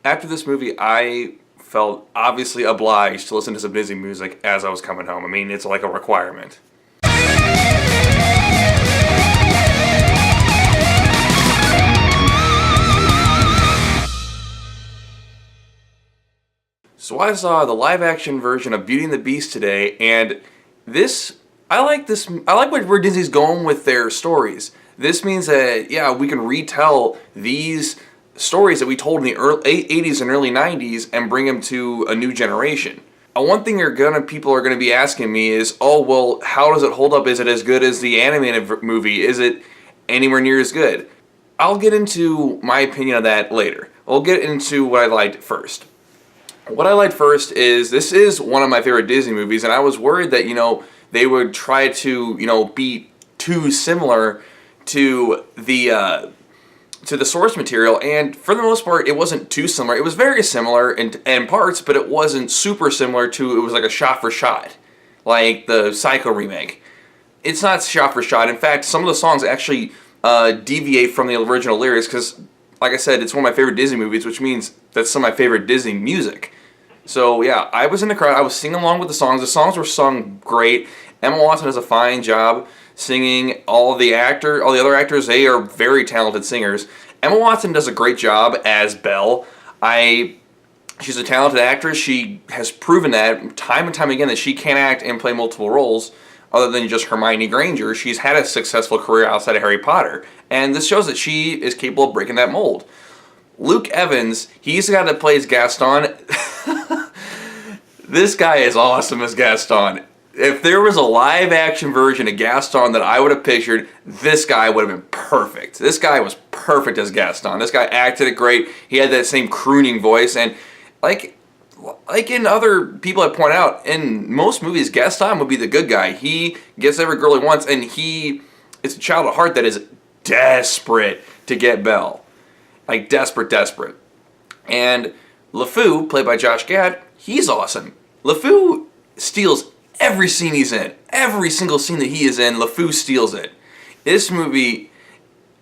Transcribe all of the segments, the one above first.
After this movie, I felt obviously obliged to listen to some Disney music as I was coming home. I mean, it's like a requirement. So I saw the live action version of Beauty and the Beast today, and this I like this. I like where Disney's going with their stories. This means that yeah, we can retell these stories that we told in the early 80s and early 90s and bring them to a new generation. One thing people are gonna be asking me is, oh well, how does it hold up? Is it as good as the animated movie? Is it anywhere near as good? I'll get into my opinion of that later. I'll get into what I liked first. What I liked first is this is one of my favorite Disney movies, and I was worried that they would try to be too similar to the source material, and for the most part, it wasn't too similar. It was very similar in parts, but it wasn't super similar to. It was like a shot for shot, like the Psycho remake. It's not shot for shot. In fact, some of the songs actually deviate from the original lyrics because, like I said, it's one of my favorite Disney movies, which means that's some of my favorite Disney music. So yeah, I was in the crowd. I was singing along with the songs. The songs were sung great. Emma Watson does a fine job singing. All the other actors, they are very talented singers. Emma Watson does a great job as Belle. She's a talented actress. She has proven that time and time again that she can act and play multiple roles. Other than just Hermione Granger, she's had a successful career outside of Harry Potter, and this shows that she is capable of breaking that mold. Luke Evans, he's the guy that plays Gaston. This guy is awesome as Gaston. If there was a live action version of Gaston that I would have pictured, this guy would have been perfect. This guy was perfect as Gaston. This guy acted it great. He had that same crooning voice, and like in other people I point out, in most movies, Gaston would be the good guy. He gets every girl he wants, and it's a child at heart that is desperate to get Belle. Like, desperate. And LeFou, played by Josh Gad, he's awesome. LeFou steals every scene he's in. Every single scene that he is in, LeFou steals it. This movie,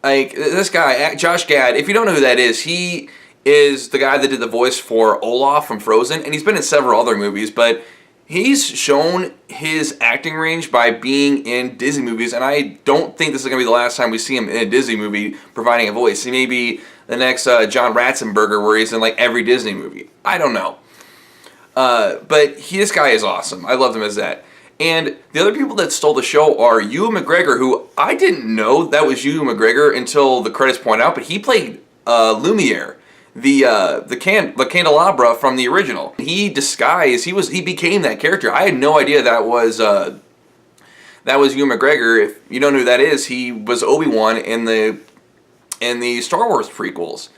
like, this guy, Josh Gad, if you don't know who that is, he is the guy that did the voice for Olaf from Frozen, and he's been in several other movies, but he's shown his acting range by being in Disney movies, and I don't think this is going to be the last time we see him in a Disney movie providing a voice. He may be the next John Ratzenberger, where he's in like every Disney movie. I don't know. But this guy is awesome. I loved him as that. And the other people that stole the show are Ewan McGregor, who I didn't know that was Ewan McGregor until the credits point out, but he played Lumiere, the candelabra from the original. He became that character. I had no idea that was Ewan McGregor. If you don't know who that is, he was Obi-Wan in the Star Wars prequels,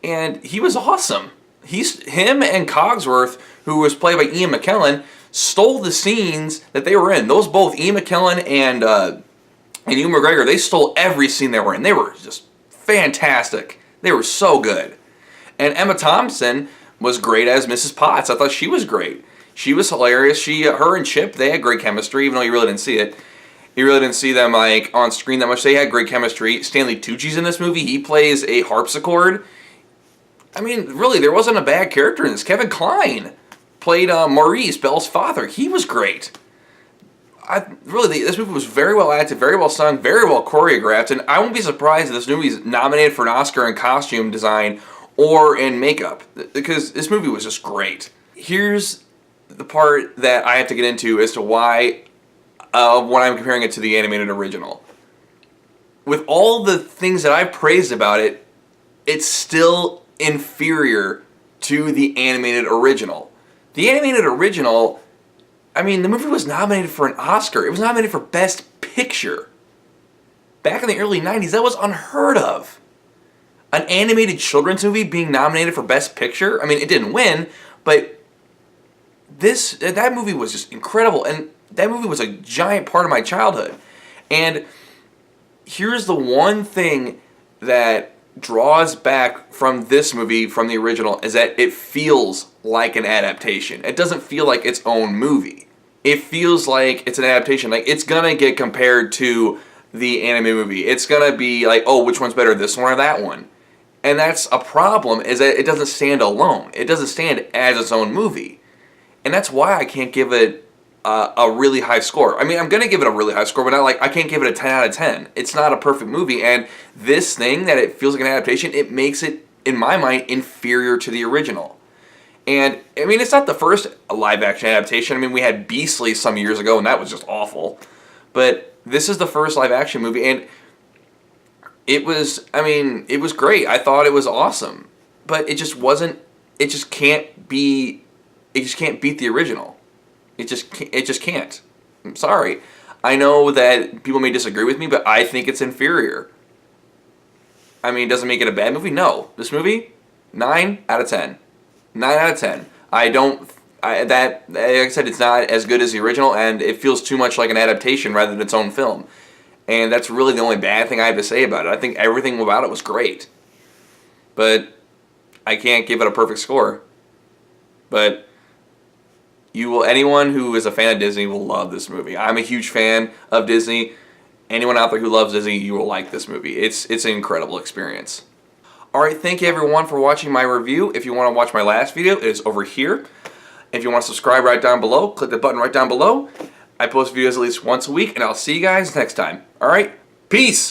and he was awesome. Him and Cogsworth, who was played by Ian McKellen, stole the scenes that they were in. Those both, Ian McKellen and Ewan McGregor, they stole every scene they were in. They were just fantastic. They were so good. And Emma Thompson was great as Mrs. Potts. I thought she was great. She was hilarious. Her and Chip, they had great chemistry, even though you really didn't see it. You really didn't see them like on screen that much. They had great chemistry. Stanley Tucci's in this movie. He plays a harpsichord. I mean, really, there wasn't a bad character in this. Kevin Kline played Maurice, Belle's father. He was great. This movie was very well acted, very well sung, very well choreographed, and I won't be surprised if this movie is nominated for an Oscar in costume design or in makeup, because this movie was just great. Here's the part that I have to get into as to why, when I'm comparing it to the animated original. With all the things that I've praised about it, it's still inferior to the animated original. The animated original, I mean, the movie was nominated for an Oscar. It was nominated for Best Picture. Back in the early 90s, that was unheard of. An animated children's movie being nominated for Best Picture? I mean, it didn't win, but that movie was just incredible, and that movie was a giant part of my childhood. And here's the one thing that draws back from this movie, from the original, is that it feels like an adaptation. It doesn't feel like its own movie. It feels like it's an adaptation. Like, it's gonna get compared to the anime movie. It's gonna be like, oh, which one's better, this one or that one? And that's a problem, is that it doesn't stand alone. It doesn't stand as its own movie. And that's why I can't give it a really high score. I mean, I'm going to give it a really high score, but not like, I can't give it a 10 out of 10. It's not a perfect movie, and this thing that it feels like an adaptation, it makes it, in my mind, inferior to the original. And, I mean, it's not the first live-action adaptation. I mean, we had Beastly some years ago, and that was just awful. But this is the first live-action movie, and it was, I mean, it was great. I thought it was awesome. But it just wasn't, it just can't be, it just can't beat the original. It just can't. I'm sorry. I know that people may disagree with me, but I think it's inferior. I mean, does it make it a bad movie? No. This movie, 9 out of 10. 9 out of 10. Like I said, it's not as good as the original, and it feels too much like an adaptation rather than its own film. And that's really the only bad thing I have to say about it. I think everything about it was great. But I can't give it a perfect score. But anyone who is a fan of Disney will love this movie. I'm a huge fan of Disney. Anyone out there who loves Disney, you will like this movie. It's an incredible experience. Alright, thank you everyone for watching my review. If you want to watch my last video, it is over here. If you want to subscribe right down below, click the button right down below. I post videos at least once a week, and I'll see you guys next time. Alright, peace!